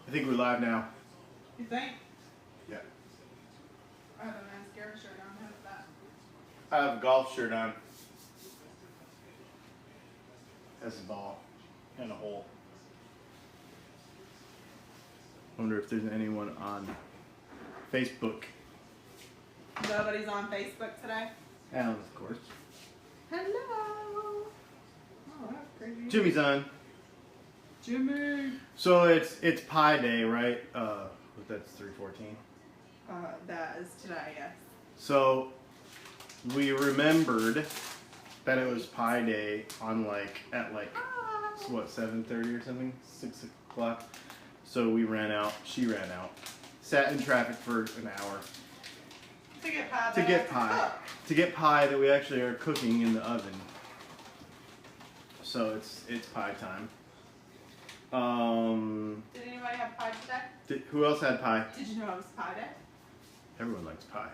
I think we're live now. You think? Yeah. I have a mascara shirt on. How's that? I have a golf shirt on. Has a ball and a hole. I wonder if there's anyone on Facebook. Nobody's on Facebook today? Alan, of course. Hello! Oh, that's crazy. Jimmy's on. Jimmy! So it's Pi Day, right? That's 3/14. That is today, yes. So we remembered that it was Pi Day on at what, 7:30 or something? 6 o'clock. So we ran out. She ran out. Sat in traffic for an hour. To get pie. To get pie that we actually are cooking in the oven. So it's pie time. Did anybody have pie today? Who else had pie? Did you know it was pie day? Everyone likes pie.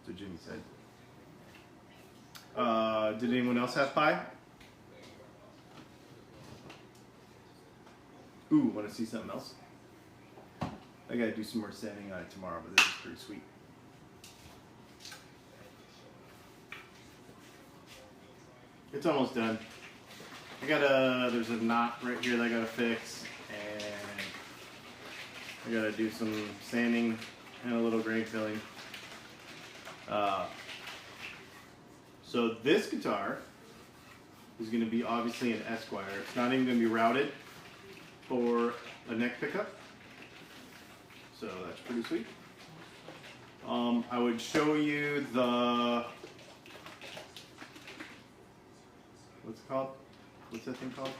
That's what Jimmy said. Did anyone else have pie? Ooh, want to see something else? I gotta do some more sanding on it tomorrow, but this is pretty sweet. It's almost done. There's a knot right here that I gotta fix, and I gotta do some sanding and a little grain filling. So this guitar is gonna be obviously an Esquire. It's not even gonna be routed for a neck pickup. So that's pretty sweet. I would show you the, what's it called? What's that thing called?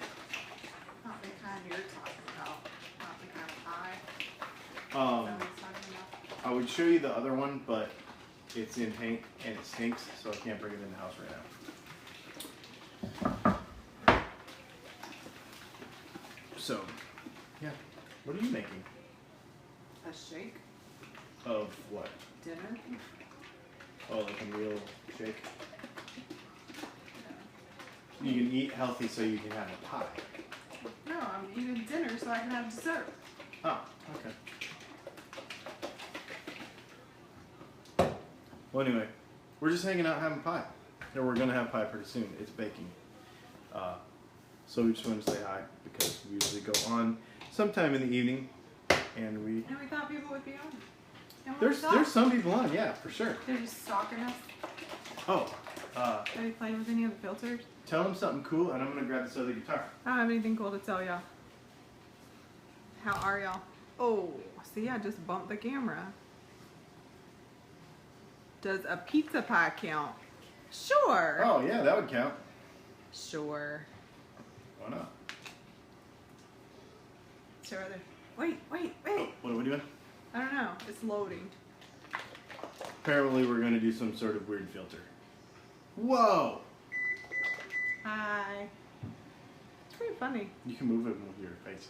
Not the kind you're talking about. Not the kind of pie. Is that what he's talking about? I would show you the other one, but it's in paint and it stinks, so I can't bring it in the house right now. So, yeah. What are you making? A shake? Of what? Dinner? Oh, like a meal shake? You can eat healthy so you can have a pie. No, I'm eating dinner so I can have dessert. Oh, okay. Well, anyway, we're just hanging out having pie. And we're going to have pie pretty soon. It's baking. So we just wanted to say hi because we usually go on sometime in the evening. And we thought people would be on. And there's some people on, yeah, for sure. They're just stalking us. Oh, Are they playing with any of the filters? tell them something cool, and I'm going to grab this other guitar. I don't have anything cool to tell y'all. How are y'all? Oh, see, I just bumped the camera. Does a pizza pie count? Sure. Oh, yeah, that would count. Sure. Why not? Sure. Wait. What are we doing? I don't know. It's loading. Apparently we're going to do some sort of weird filter. Whoa! Hi. It's pretty funny. You can move it with your face.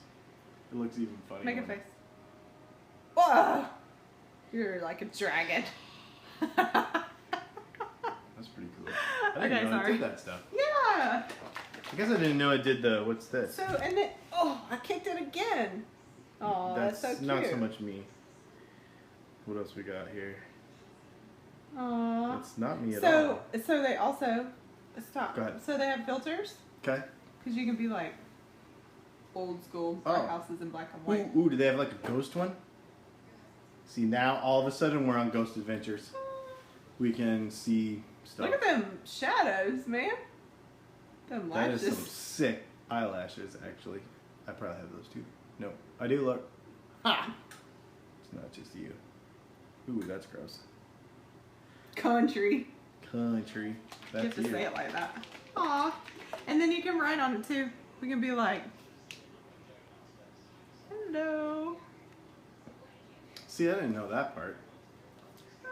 It looks even funny. Make a face. Whoa! You're like a dragon. That's pretty cool. I didn't know sorry. it did that stuff. Yeah. I guess I didn't know it did the, what's this? So, and then, I kicked it again. Oh, that's so cute. Not so much me. What else we got here? Aww. It's not me at all. So they also, stop. Go ahead. So they have filters? Okay. Because you can be like old school houses in black and white. Ooh, do they have like a ghost one? See, now all of a sudden we're on Ghost Adventures. We can see stuff. Look at them shadows, man. Them lashes. That is some sick eyelashes, actually. I probably have those too. No, I do look. Ha! It's not just you. Ooh, that's gross. Country. Country. That's You have to say it like that. Aw. And then you can write on it too. We can be like, hello. See, I didn't know that part. Hi.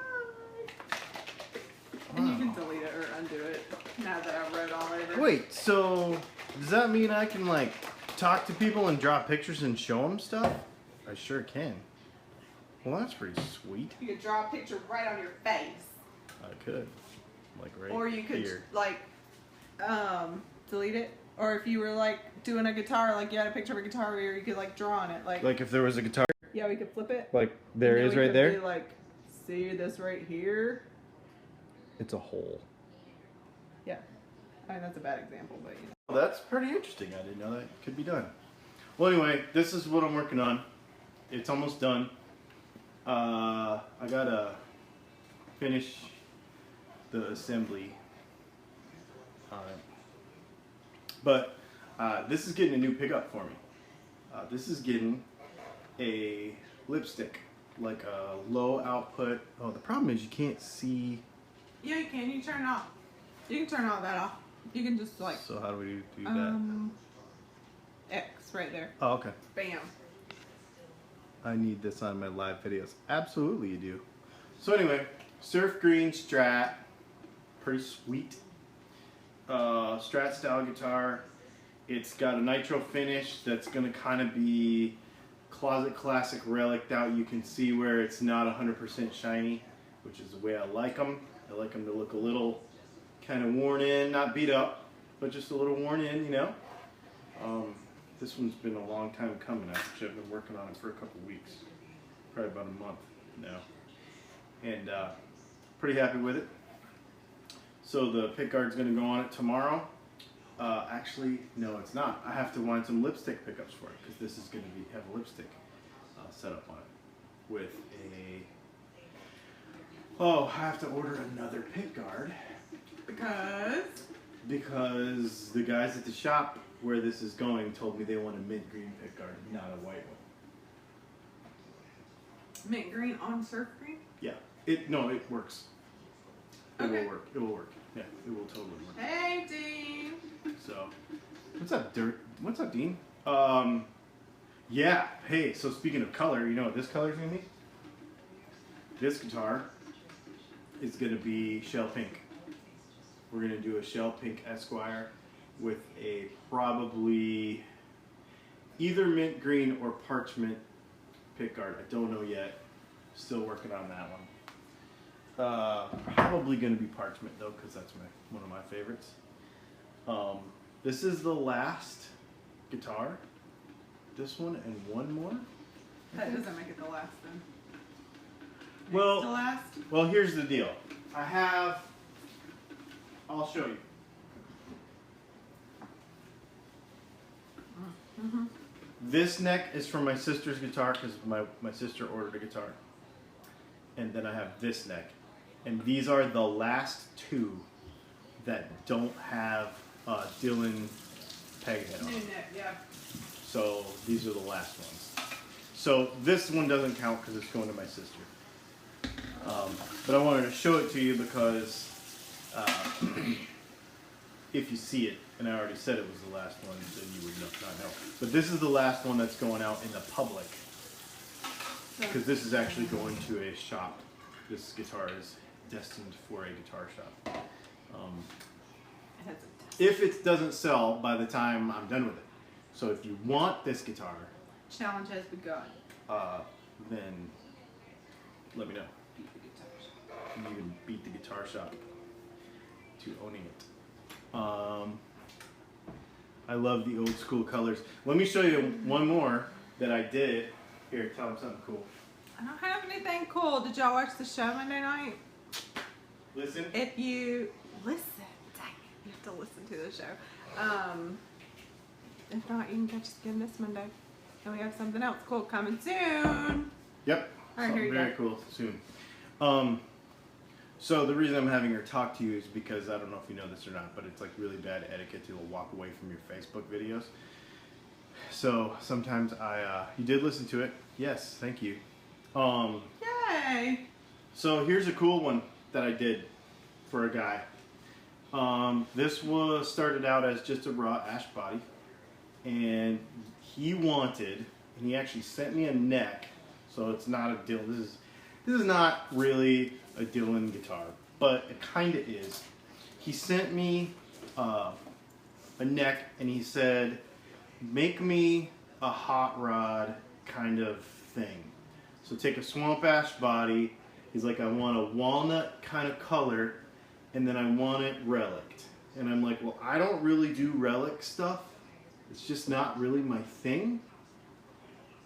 And you can delete it or undo it now that I wrote all over. Wait, so does that mean I can like talk to people and draw pictures and show them stuff? I sure can. Well, that's pretty sweet. You could draw a picture right on your face. I could. Like right here. Or you could like delete it Or if you were like doing a guitar, like you had a picture of a guitar where you could like draw on it, like if there was a guitar, yeah, we could flip it. like there And is then we right could there. be like, see this right here? It's a hole. Yeah, I mean that's a bad example, but you know. Well, that's pretty interesting. I didn't know that could be done. Well, anyway, this is what I'm working on. It's almost done. I gotta finish the assembly on it. But this is getting a new pickup for me. This is getting a lipstick, like a low output. Oh, the problem is you can't see. Yeah, you can. You can turn it off. You can turn all that off. You can just like. So how do we do that? X right there. Oh, okay. Bam. I need this on my live videos. Absolutely you do. So anyway, surf green Strat, pretty sweet. Strat style guitar. It's got a nitro finish that's gonna kind of be closet classic relic out. You can see where it's not 100% shiny, which is the way I like them. I like them to look a little kind of worn in, not beat up, but just a little worn in, you know. This one's been a long time coming. Actually, I've been working on it for a couple weeks, probably about a month now, and pretty happy with it. So the pickguard's going to go on it tomorrow. Actually, no, it's not. I have to wind some lipstick pickups for it because this is going to have a lipstick set up on it with a. Oh, I have to order another pickguard because the guys at the shop where this is going told me they want a mint green pickguard, not a white one. Mint green on surf green? Yeah. It works. It will work. It will work. Yeah, it will totally work. Hey, Dean. So, what's up, What's up, Dean? Yeah. Hey. So speaking of color, you know what this color's gonna be? This guitar is gonna be shell pink. We're gonna do a shell pink Esquire with a probably either mint green or parchment pickguard. I don't know yet. Still working on that one. Probably going to be parchment though, because that's one of my favorites. This is the last guitar. This one and one more. That doesn't make it the last then. Well, the last. Well, here's the deal. I'll show you. Mm-hmm. This neck is from my sister's guitar because my sister ordered a guitar. And then I have this neck. And these are the last two that don't have Dylan peg head on them. Yeah. So these are the last ones. So this one doesn't count because it's going to my sister. But I wanted to show it to you because if you see it, and I already said it was the last one, then you would not know. But this is the last one that's going out in the public. Because this is actually going to a shop. This guitar is destined for a guitar shop. If it doesn't sell by the time I'm done with it. So if you want this guitar, challenge has begun. then let me know. You can beat the guitar shop to owning it. I love the old school colors. Let me show you one more that I did. Here, tell them something cool. I don't have anything cool. Did y'all watch the show Monday night? Listen. If you listen, dang it, you have to listen to the show. If not, you can catch us again this Monday. And we have something else cool coming soon. Yep. All right, here you very go. cool soon. So the reason I'm having her talk to you is because I don't know if you know this or not, but it's like really bad etiquette to walk away from your Facebook videos. So sometimes you did listen to it. Yes, thank you. Yay! So here's a cool one that I did for a guy. This started out as just a raw ash body, and he wanted, and he actually sent me a neck. So it's not a Dylan. This is not really a Dylan guitar, but it kind of is. He sent me a neck, and he said, "Make me a hot rod kind of thing." So take a swamp ash body. He's like, "I want a walnut kind of color, and then I want it relict." and I'm like, well, I don't really do relic stuff. It's just not really my thing.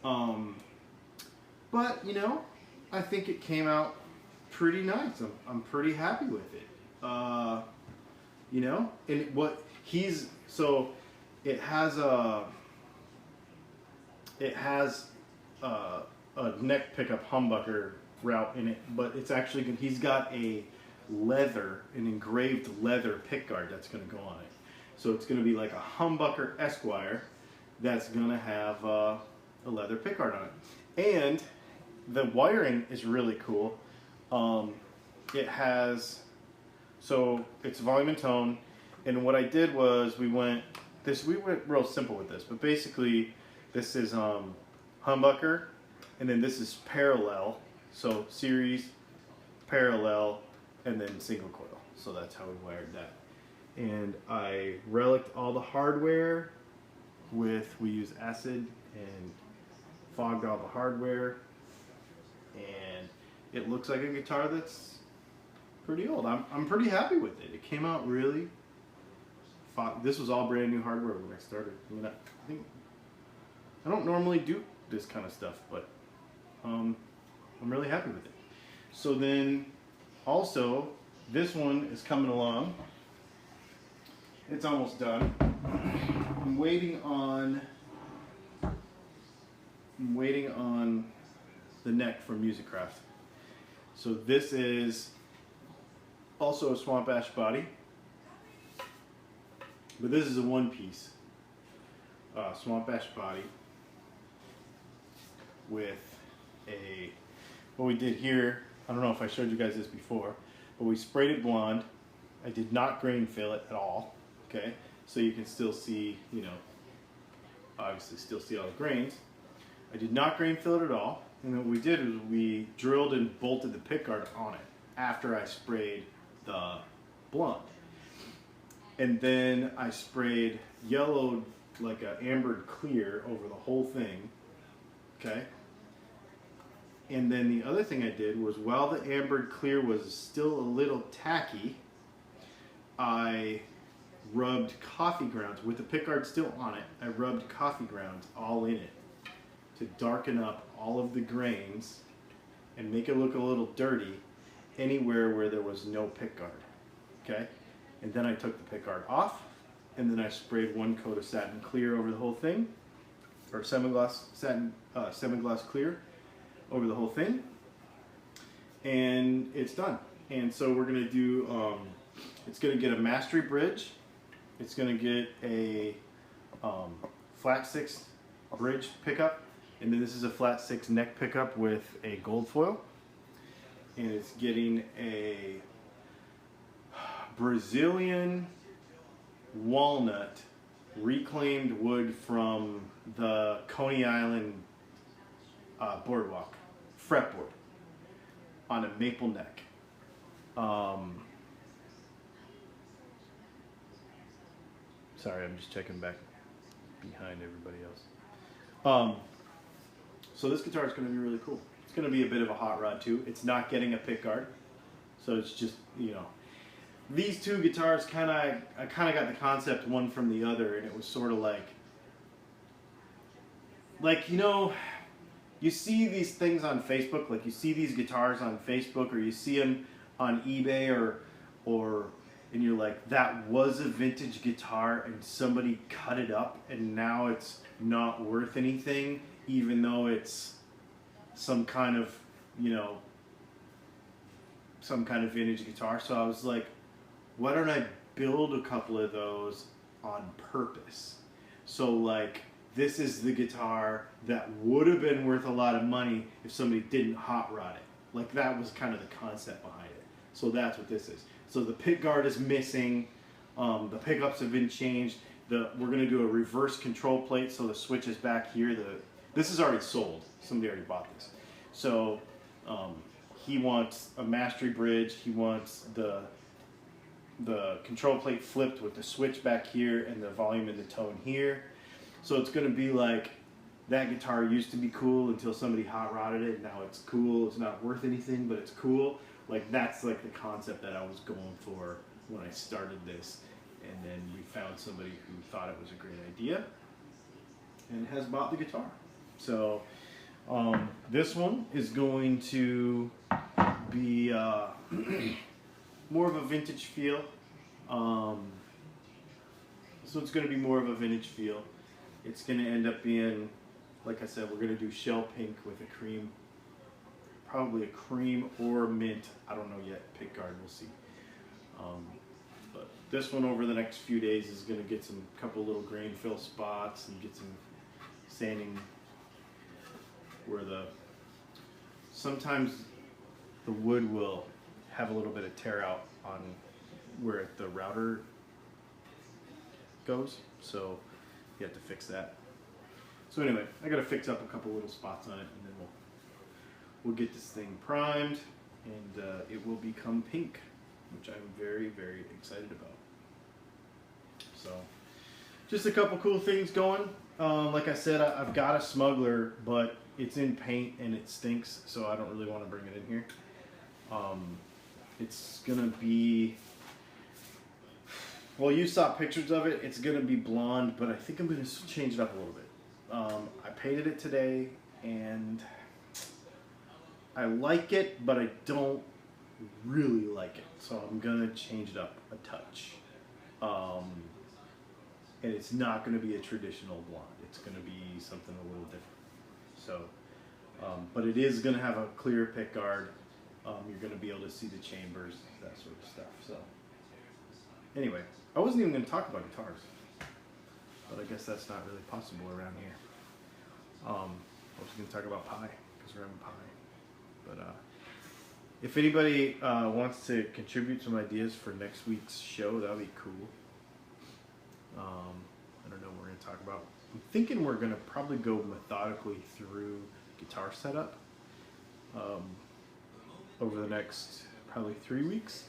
But you know, I think it came out pretty nice. I'm pretty happy with it. You know, and it has a neck pickup humbucker route in it, but it's actually he's got an engraved leather pickguard that's going to go on it. So it's going to be like a humbucker Esquire that's going to have a leather pickguard on it. And the wiring is really cool. It's volume and tone, and what I did was we went real simple with this, but basically this is humbucker, and then this is parallel, so series, parallel, and then single coil. So that's how we wired that. And I reliced all the hardware we use acid and fogged all the hardware, and it looks like a guitar that's pretty old. I'm pretty happy with it. It came out really. This was all brand new hardware when I started. I mean, I don't normally do this kind of stuff, but I'm really happy with it. So then, also, this one is coming along. It's almost done. I'm waiting on the neck from Musicraft. So this is also a Swamp Ash body, but this is a one-piece Swamp Ash body with what we did here. I don't know if I showed you guys this before, but we sprayed it blonde. I did not grain fill it at all. Okay, so you can still see, you know, obviously still see all the grains. I did not grain fill it at all, and what we did is we drilled and bolted the pickguard on it after I sprayed the blonde. And then I sprayed yellowed, like a ambered clear over the whole thing, okay? And then the other thing I did was, while the ambered clear was still a little tacky, I rubbed coffee grounds, with the pickguard still on it, I rubbed coffee grounds all in it to darken up all of the grains and make it look a little dirty anywhere where there was no pickguard, okay? And then I took the pickguard off, and then I sprayed one coat of satin clear over the whole thing, or semi-gloss clear over the whole thing, and it's done. And so we're gonna do, it's gonna get a mastery bridge, it's gonna get a flat 6 bridge pickup, and then this is a flat 6 neck pickup with a gold foil, and it's getting a Brazilian walnut reclaimed wood from the Coney Island boardwalk fretboard on a maple neck. Sorry, I'm just checking back behind everybody else. So this guitar is going to be really cool. It's going to be a bit of a hot rod too. It's not getting a pickguard, so it's just, you know, these two guitars I kind of got the concept one from the other, and it was sort of like, you know, you see these things on Facebook, like you see these guitars on Facebook, or you see them on eBay, and you're like, that was a vintage guitar and somebody cut it up and now it's not worth anything, even though it's some kind of, you know, some kind of vintage guitar. So I was like, why don't I build a couple of those on purpose? So like, this is the guitar that would have been worth a lot of money if somebody didn't hot rod it. Like, that was kind of the concept behind it. So that's what this is. So the pick guard is missing. The pickups have been changed. We're going to do a reverse control plate, so the switch is back here. This is already sold. Somebody already bought this. So he wants a mastery bridge. He wants the control plate flipped with the switch back here and the volume and the tone here. So it's going to be like, that guitar used to be cool until somebody hot rodded it. Now it's cool. It's not worth anything, but it's cool. Like, that's like the concept that I was going for when I started this. And then we found somebody who thought it was a great idea and has bought the guitar. So this one is going to be more of a vintage feel. So it's going to be more of a vintage feel. It's going to end up being, like I said, we're going to do shell pink with a cream, probably a cream or mint. I don't know yet. Pick guard, we'll see. But this one over the next few days is going to get some couple little grain fill spots and get some sanding where sometimes the wood will have a little bit of tear out on where the router goes, so you have to fix that. So anyway, I got to fix up a couple little spots on it, and then we'll get this thing primed, and it will become pink, which I'm very, very excited about. So just a couple cool things going. Like I said, I've got a smuggler, but it's in paint and it stinks, so I don't really want to bring it in here. It's gonna be, well, you saw pictures of it. It's gonna be blonde, but I think I'm gonna change it up a little bit. I painted it today, and I like it, but I don't really like it, so I'm gonna change it up a touch. And it's not gonna be a traditional blonde. It's gonna be something a little different. So, but it is gonna have a clear pick guard. You're gonna be able to see the chambers, that sort of stuff. So, anyway, I wasn't even gonna talk about guitars, but I guess that's not really possible around here. I was gonna talk about pie because we're having pie. But if anybody wants to contribute some ideas for next week's show, that'll be cool. I don't know what we're gonna talk about. I'm thinking we're gonna probably go methodically through guitar setup over the next probably 3 weeks.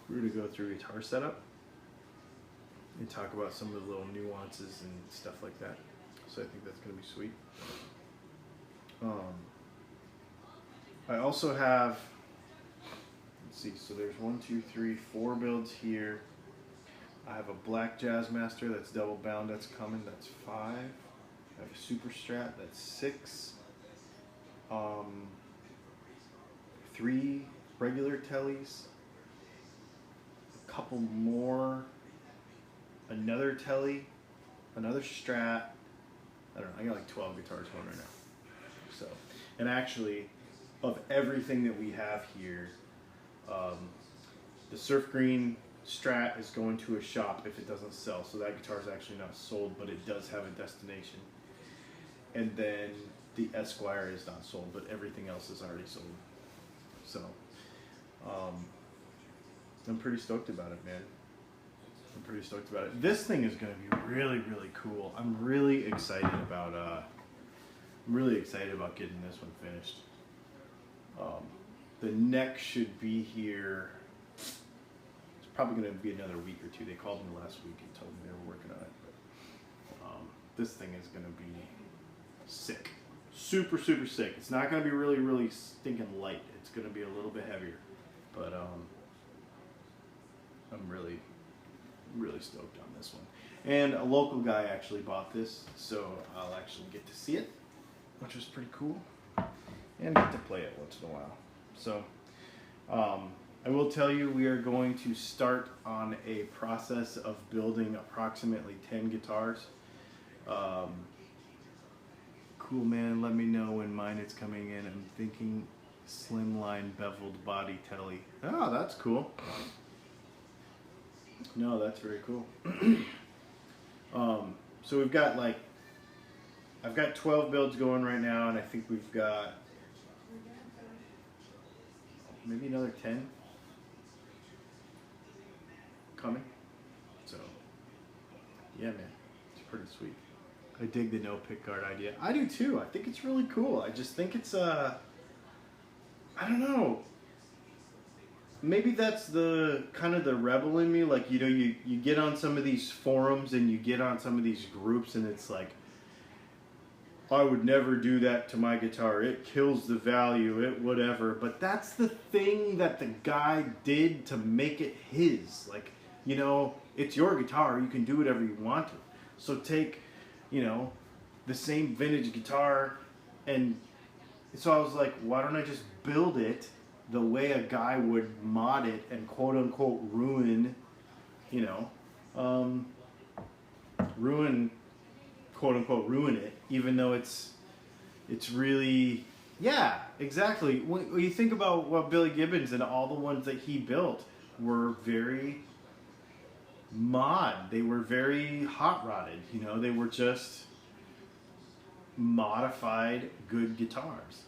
We're gonna go through guitar setup and talk about some of the little nuances and stuff like that. So I think that's gonna be sweet. I also have, let's see, so there's 1, 2, 3, 4 builds here. I have a black Jazzmaster that's double bound, that's coming, that's 5. I have a Super Strat, that's 6. 3 regular tellies, a couple more, another telly, another Strat. I don't know, I got like 12 guitars going right now. So, and actually, of everything that we have here, the Surf Green Strat is going to a shop if it doesn't sell, so that guitar is actually not sold, but it does have a destination. And then the Esquire is not sold, but everything else is already sold. So I'm pretty stoked about it, man. I'm pretty stoked about it. This thing is going to be really, really cool. I'm really excited about getting this one finished. The neck should be here. Probably going to be another week or two. They called me last week and told me they were working on it. But this thing is going to be sick. Super, super sick. It's not going to be really, really stinking light. It's going to be a little bit heavier. But I'm really, really stoked on this one. And a local guy actually bought this, so I'll actually get to see it, which was pretty cool. And get to play it once in a while. So, I will tell you, we are going to start on a process of building approximately 10 guitars. Cool, man. Let me know when mine is coming in. I'm thinking slimline beveled body telly. Oh, that's cool. No, that's very cool. So we've got I've got 12 builds going right now, and I think we've got maybe another 10 coming. So yeah, man, it's pretty sweet. I dig the no pickguard idea. I do too. I think it's really cool. I just think it's I don't know. Maybe that's the kind of the rebel in me. Like, you know, you get on some of these forums and you get on some of these groups, and it's like, I would never do that to my guitar. It kills the value, it whatever. But that's the thing that the guy did to make it his. Like, you know, it's your guitar. You can do whatever you want to. So take, you know, the same vintage guitar, and so I was like, why don't I just build it the way a guy would mod it and quote unquote ruin, you know, quote unquote ruin it, even though it's really, yeah, exactly. When you think about what Billy Gibbons and all the ones that he built were very mod, they were very hot rodded, you know, they were just modified good guitars.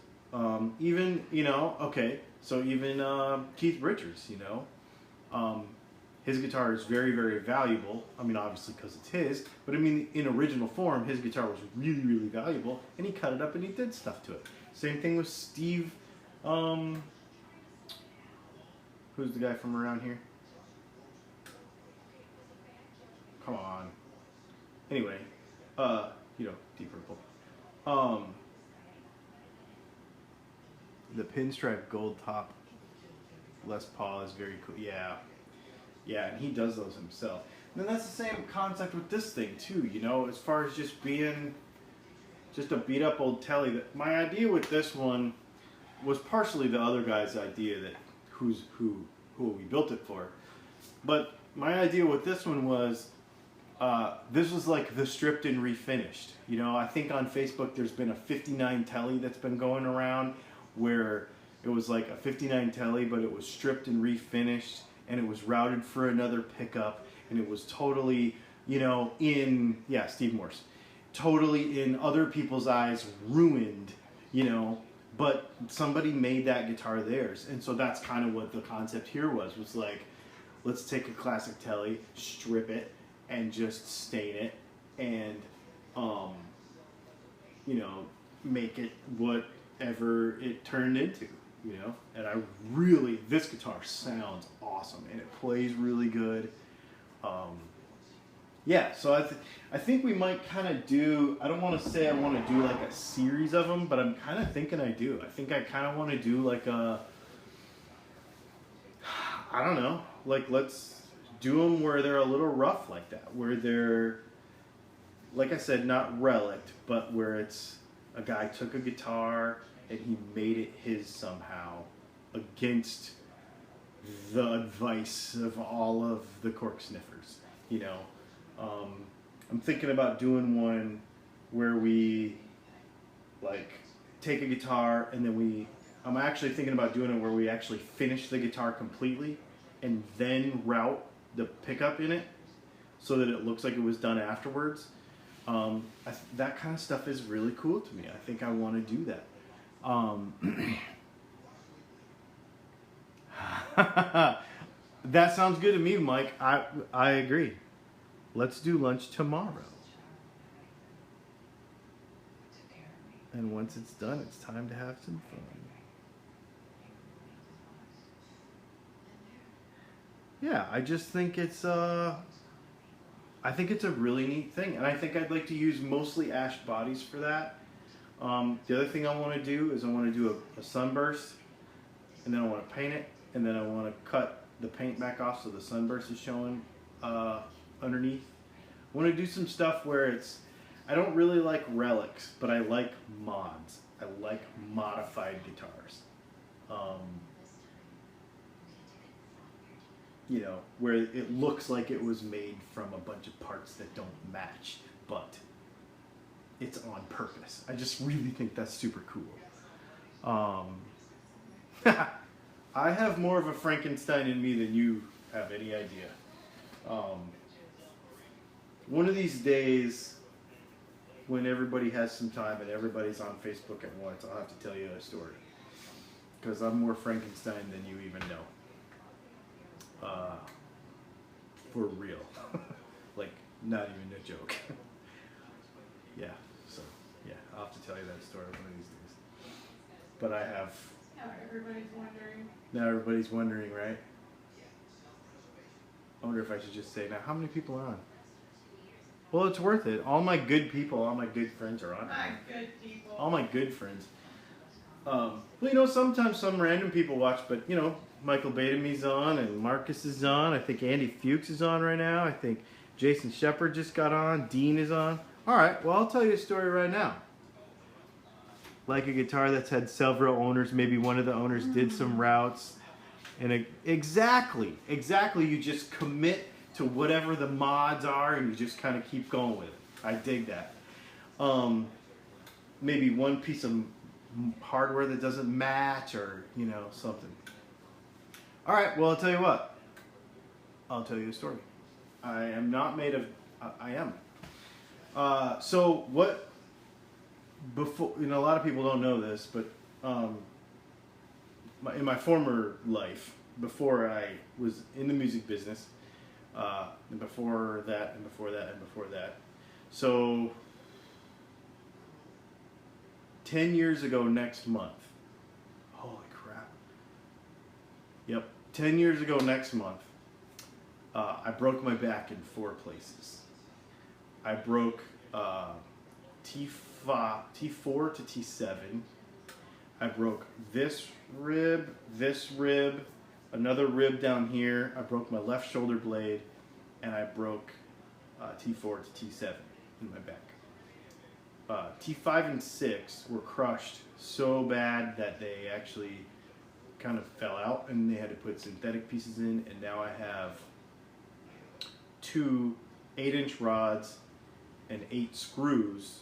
Even, you know, okay, so even Keith Richards, you know, his guitar is very, very valuable. I mean, obviously because it's his, but I mean, in original form, his guitar was really, really valuable, and he cut it up and he did stuff to it. Same thing with Steve, who's the guy from around here? Come on. Anyway, you know, Deep Purple. The pinstripe gold top Les Paul is very cool. Yeah. Yeah, and he does those himself. And then that's the same concept with this thing too, you know, as far as just being just a beat up old telly. My idea with this one was partially the other guy's idea that who we built it for. But my idea with this one was this was like the stripped and refinished. You know, I think on Facebook there's been a 59 telly that's been going around where it was like a 59 telly, but it was stripped and refinished, and it was routed for another pickup, and it was totally, you know, Steve Morse, totally in other people's eyes ruined, you know, but somebody made that guitar theirs. And so that's kind of what the concept here was like, let's take a classic telly, strip it, and just stain it, and, you know, make it whatever it turned into. You know, and this guitar sounds awesome, and it plays really good. Yeah, so I think we might kind of do, I don't want to say I want to do like a series of them, but I'm kind of thinking I do. I think I kind of want to do like I don't know, like let's do them where they're a little rough like that, where they're, like I said, not relict, but where it's a guy took a guitar and he made it his somehow against the advice of all of the cork sniffers, you know. I'm thinking about doing one where we like take a guitar and then I'm actually thinking about doing it where we actually finish the guitar completely and then route the pickup in it so that it looks like it was done afterwards. That kind of stuff is really cool to me. I think I want to do that. That sounds good to me, Mike. I agree. Let's do lunch tomorrow. And once it's done, it's time to have some fun. Yeah, I just think it's I think it's a really neat thing, and I think I'd like to use mostly ash bodies for that. The other thing I want to do is I want to do a sunburst, and then I want to paint it, and then I want to cut the paint back off so the sunburst is showing underneath. I want to do some stuff where I don't really like relics, but I like mods. I like modified guitars. You know, where it looks like it was made from a bunch of parts that don't match, but it's on purpose. I just really think that's super cool. I have more of a Frankenstein in me than you have any idea. One of these days, when everybody has some time and everybody's on Facebook at once, I'll have to tell you a story. Because I'm more Frankenstein than you even know. For real. Like, not even a joke. Yeah, so, yeah, I'll have to tell you that story one of these days. But I have... Now everybody's wondering. Now everybody's wondering, right? I wonder if I should just say, now, how many people are on? Well, it's worth it. All my good people, all my good friends are on. My good people. All my good friends. Well, you know, sometimes some random people watch, but you know, Michael Betamy's on and Marcus is on. I think Andy Fuchs is on right now. I think Jason Shepard just got on. Dean is on. All right, well, I'll tell you a story right now. Like a guitar that's had several owners. Maybe one of the owners did some routes. And exactly, you just commit to whatever the mods are and you just kind of keep going with it. I dig that. Maybe one piece of hardware that doesn't match or, you know, something. All right, well, I'll tell you what. I'll tell you a story. I am not made of, I am. So what, before, you know, a lot of people don't know this, but in my former life, before I was in the music business, and before that, and before that, and before that. So 10 years ago next month. Holy crap. Yep, 10 years ago next month, I broke my back in 4 places. I broke T4 to T7. I broke this rib, another rib down here. I broke my left shoulder blade, and I broke T4 to T7 in my back. T5 and 6 were crushed so bad that they actually kind of fell out, and they had to put synthetic pieces in, and now I have 2 8-inch rods and 8 screws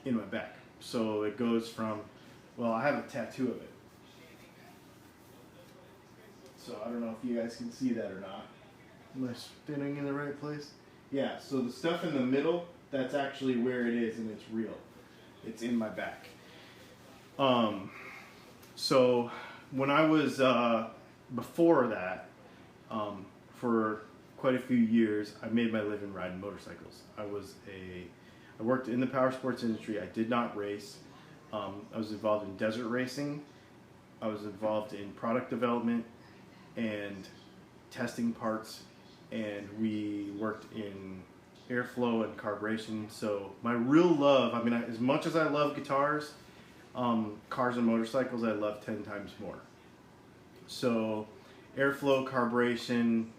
in my back. So it goes from, well, I have a tattoo of it. So I don't know if you guys can see that or not. Am I spinning in the right place? Yeah, so the stuff in the middle, that's actually where it is, and it's real. It's in my back. So when I was, before that, for quite a few years, I made my living riding motorcycles. I worked in the power sports industry. I did not race. I was involved in desert racing. I was involved in product development and testing parts, and we worked in airflow and carburation. So my real love, I mean, as much as I love guitars, cars and motorcycles, I love 10 times more. So airflow, carburation,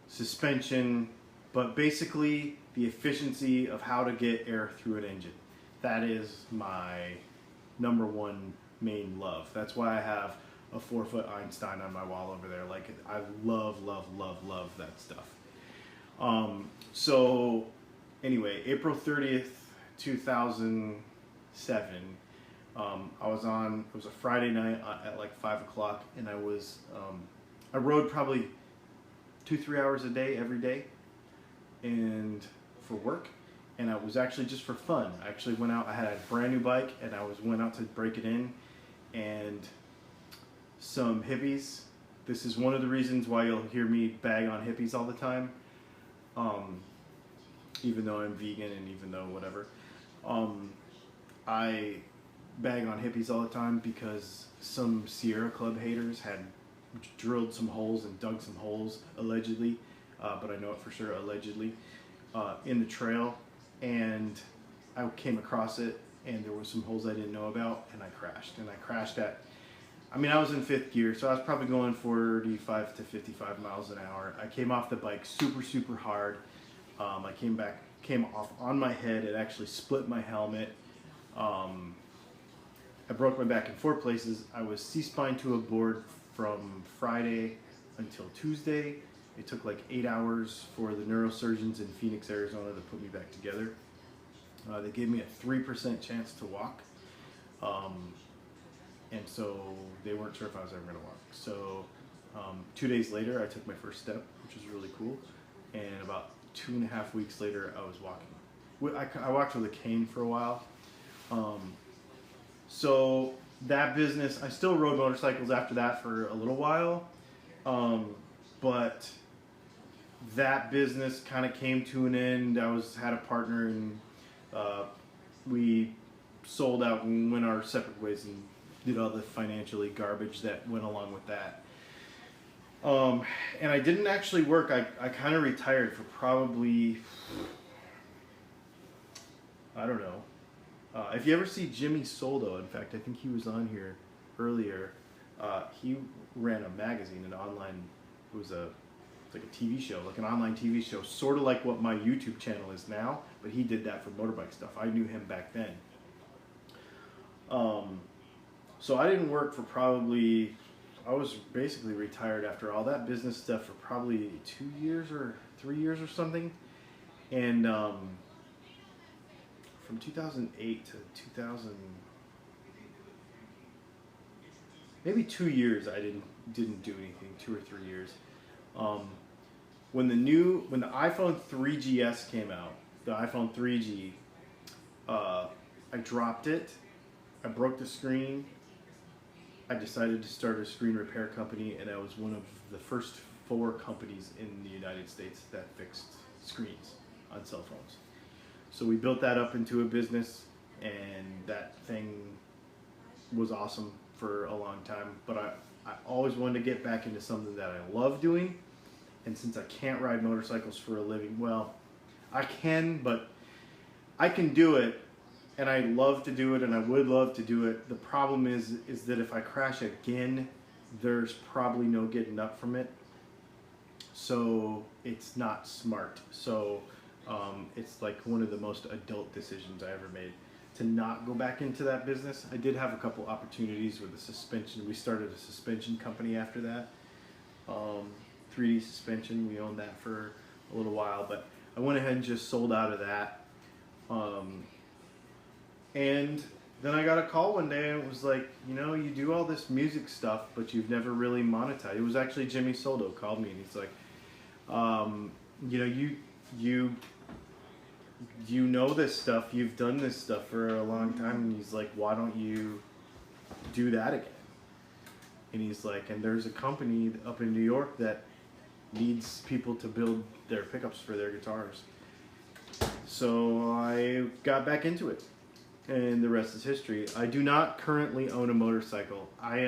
suspension, but basically the efficiency of how to get air through an engine. That is my #1 main love. That's why I have a 4-foot Einstein on my wall over there. Like, I love that stuff. So anyway, April 30th, 2007, it was a Friday night at like 5 o'clock, and I rode probably 2-3 hours a day every day, and for work, and I was actually just for fun. I actually went out, I had a brand new bike, and went out to break it in, and some hippies. This is one of the reasons why you'll hear me bag on hippies all the time, even though I'm vegan and even though whatever. I bag on hippies all the time because some Sierra Club haters had drilled some holes and dug some holes, allegedly, but I know it for sure, allegedly, in the trail, and I came across it, and there was some holes I didn't know about, and I crashed at, I mean, I was in 5th gear, so I was probably going 45 to 55 miles an hour. I came off the bike super hard. I came off on my head. It actually split my helmet. I broke my back in 4 places. I was C-spine to a board from Friday until Tuesday. It took like 8 hours for the neurosurgeons in Phoenix, Arizona to put me back together. They gave me a 3% chance to walk. And so they weren't sure if I was ever going to walk. So 2 days later, I took my first step, which was really cool. And about 2.5 weeks later, I was walking. I walked with a cane for a while. So that business, I still rode motorcycles after that for a little while. But that business kind of came to an end. Had a partner, and we sold out and went our separate ways and did all the financially garbage that went along with that. And I didn't actually work. I kind of retired for probably, I don't know, If you ever see Jimmy Soldo, in fact, I think he was on here earlier. He ran a magazine, an online. It was like a TV show, like an online TV show, sort of like what my YouTube channel is now. But he did that for motorbike stuff. I knew him back then. So I didn't work for probably. I was basically retired after all that business stuff for probably 2 years or 3 years or something, and from 2008 to 2000, maybe 2 years I didn't do anything, 2 or 3 years. When the iPhone 3GS came out, the iPhone 3G, I dropped it, I broke the screen. I decided to start a screen repair company, and I was one of the first 4 companies in the United States that fixed screens on cell phones. So we built that up into a business, and that thing was awesome for a long time. But I always wanted to get back into something that I love doing, and since I can't ride motorcycles for a living, well, I can, but I can do it. And I love to do it, and I would love to do it. The problem is that if I crash again, there's probably no getting up from it. So it's not smart. So it's like one of the most adult decisions I ever made to not go back into that business. I did have a couple opportunities with the suspension. We started a suspension company after that. 3D suspension. We owned that for a little while, but I went ahead and just sold out of that. And then I got a call one day, and it was like, you know, you do all this music stuff, but you've never really monetized. It was actually Jimmy Soldo called me, and he's like, you know, you know this stuff, you've done this stuff for a long time, and he's like, why don't you do that again? And he's like, and there's a company up in New York that needs people to build their pickups for their guitars. So I got back into it. And the rest is history. I do not currently own a motorcycle. I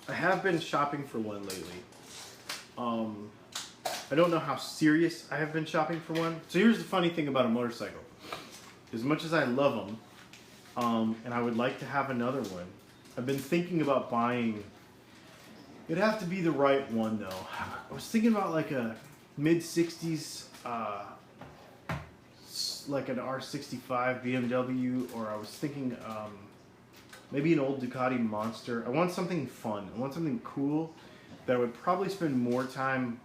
have been shopping for one lately. I don't know how serious I have been shopping for one. So here's the funny thing about a motorcycle. As much as I love them, and I would like to have another one, I've been thinking about buying. It'd have to be the right one though. I was thinking about like a mid-60s. Like an R65 BMW, or I was thinking maybe an old Ducati Monster. I want something fun. I want something cool that I would probably spend more time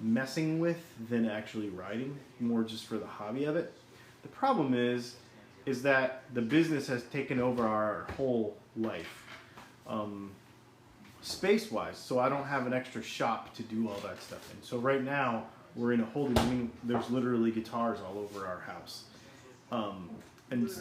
messing with than actually riding, more just for the hobby of it. The problem is that the business has taken over our whole life, space-wise, so I don't have an extra shop to do all that stuff in. So right now, we're in a holding. I mean, there's literally guitars all over our house, and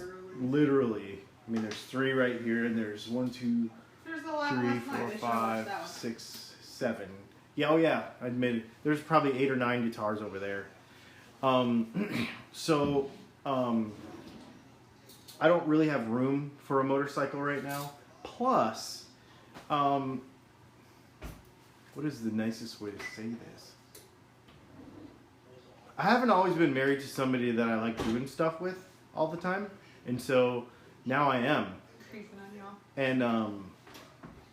literally, I mean, there's 3 right here, and there's 1, 2, 3, 4, 5, 6, 7. Yeah, oh yeah, I admit it. There's probably 8 or 9 guitars over there. So I don't really have room for a motorcycle right now. Plus, what is the nicest way to say this? I haven't always been married to somebody that I like doing stuff with all the time, and so now I am. Creeping on y'all. And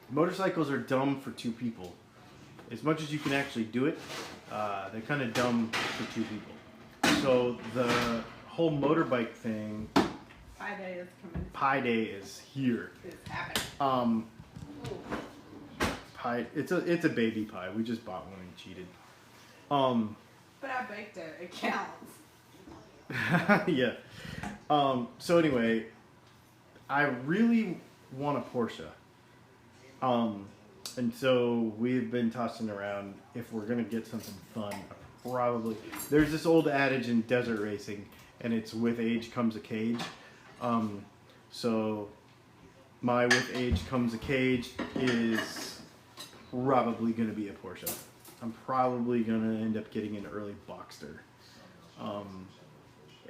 motorcycles are dumb for 2 people. As much as you can actually do it, they're kind of dumb for 2 people. So the whole motorbike thing. Pi Day is coming. Pi Day is here. It's happening. Pie. It's a baby pie. We just bought one and cheated. But I baked it. It counts. Yeah. So anyway, I really want a Porsche. And so we've been tossing around if we're gonna get something fun. Probably there's this old adage in desert racing, and it's with age comes a cage. So my with age comes a cage is probably gonna be a Porsche. I'm probably gonna end up getting an early Boxster,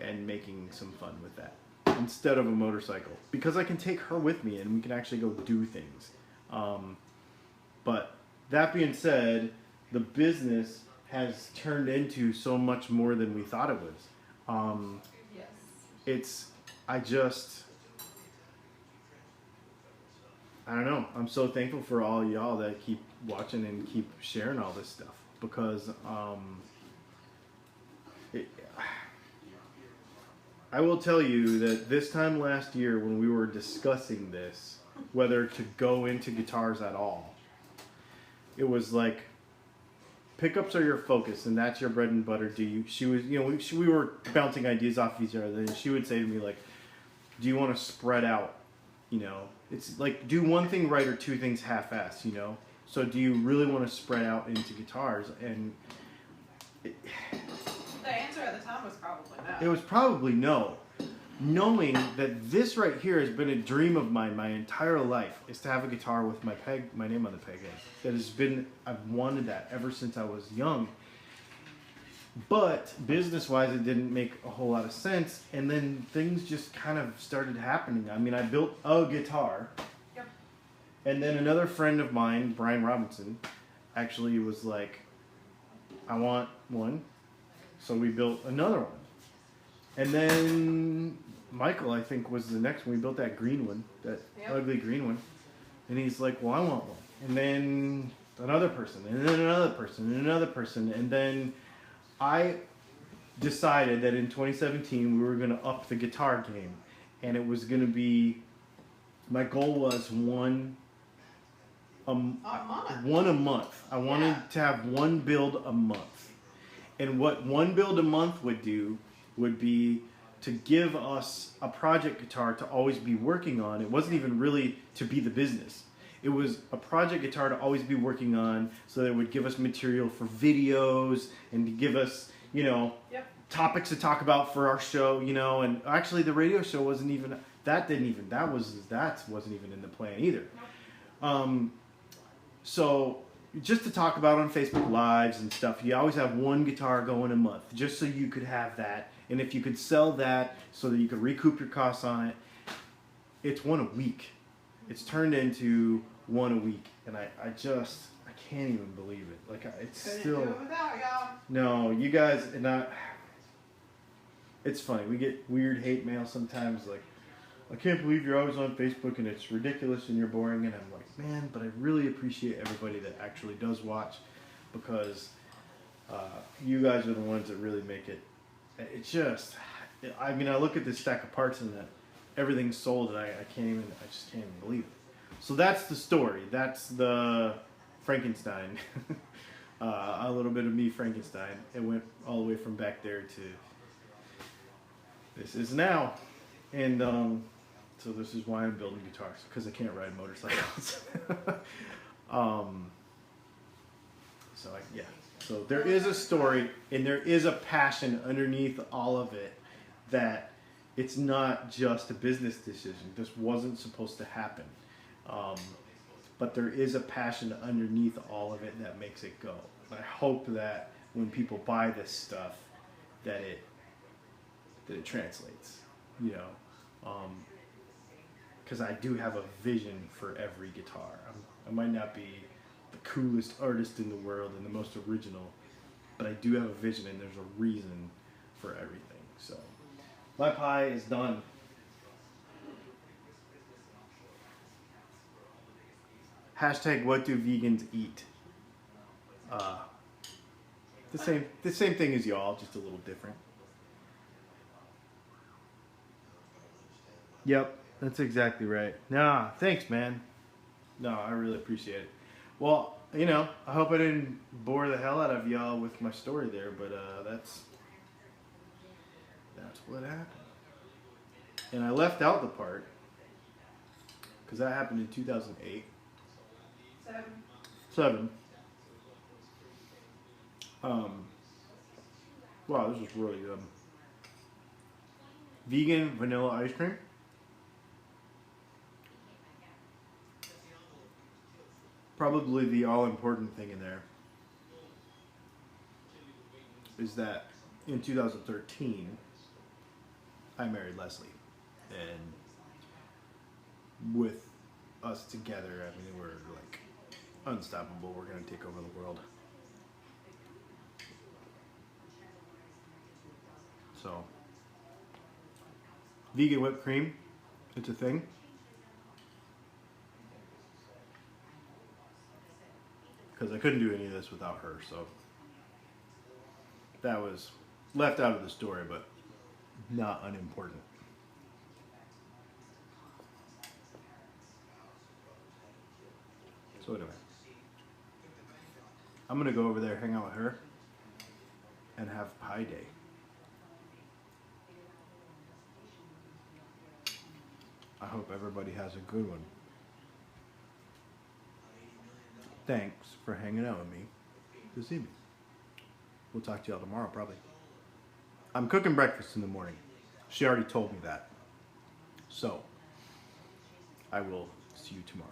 and making some fun with that instead of a motorcycle, because I can take her with me and we can actually go do things. But that being said, the business has turned into so much more than we thought it was. Yes. I don't know. I'm so thankful for all y'all that keep watching and keep sharing all this stuff, because I will tell you that this time last year when we were discussing this, whether to go into guitars at all, it was like, pickups are your focus and that's your bread and butter. She was, we were bouncing ideas off each other, and she would say to me like, do you want to spread out? It's like, do one thing right or two things half-assed, So do you really want to spread out into guitars? And the answer at the time was probably no. it was probably no. Knowing that this right here has been a dream of mine my entire life, is to have a guitar with my name on the peg head. I've wanted that ever since I was young. But business-wise, it didn't make a whole lot of sense, and then things just kind of started happening. I mean, I built a guitar, yep. And then another friend of mine, Brian Robinson, actually was like, I want one, so we built another one. And then Michael, I think, was the next one. We built that green one, that ugly green one, and he's like, well, I want one. And then another person, and then another person, and another person, and then I decided that in 2017 we were going to up the guitar game, and it was going to be, my goal was one a month. I wanted to have one build a month. And what one build a month would do would be to give us a project guitar to always be working on. It wasn't even really to be the business. It was a project guitar to always be working on, so that it would give us material for videos and to give us, topics to talk about for our show, and actually the radio show wasn't even in the plan either. So just to talk about on Facebook Lives and stuff, you always have one guitar going a month, just so you could have that, and if you could sell that so that you could recoup your costs on it, it's one a week. It's turned into one a week, and I can't even believe it. Like, it's Couldn't still. do it without y'all. No, you guys, it's funny. We get weird hate mail sometimes, like, I can't believe you're always on Facebook and it's ridiculous and you're boring. And I'm like, man, but I really appreciate everybody that actually does watch, because you guys are the ones that really make it. It's just, I look at this stack of parts and that everything's sold, and I just can't even believe it. So that's the story. That's the Frankenstein. A little bit of me, Frankenstein. It went all the way from back there to this is now. And so this is why I'm building guitars, because I can't ride motorcycles. So there is a story, and there is a passion underneath all of it, that it's not just a business decision. This wasn't supposed to happen. But there is a passion underneath all of it that makes it go. I hope that when people buy this stuff, that it translates, because I do have a vision for every guitar. I might not be the coolest artist in the world and the most original, but I do have a vision, and there's a reason for everything. So my pie is done. Hashtag what do vegans eat? The same thing as y'all, just a little different. Yep, that's exactly right. Nah, thanks, man. No, I really appreciate it. Well, I hope I didn't bore the hell out of y'all with my story there, but that's what happened. And I left out the part, because that happened in 2008. 7. Wow, this is really good. Vegan vanilla ice cream. Probably the all-important thing in there is that in 2013, I married Leslie, and with us together, we're like unstoppable. We're gonna take over the world. So vegan whipped cream. It's a thing. Because I couldn't do any of this without her, so that was left out of the story, but not unimportant. So anyway, I'm gonna go over there, hang out with her, and have pie day. I hope everybody has a good one. Thanks for hanging out with me this evening. We'll talk to y'all tomorrow, probably. I'm cooking breakfast in the morning. She already told me that. So, I will see you tomorrow.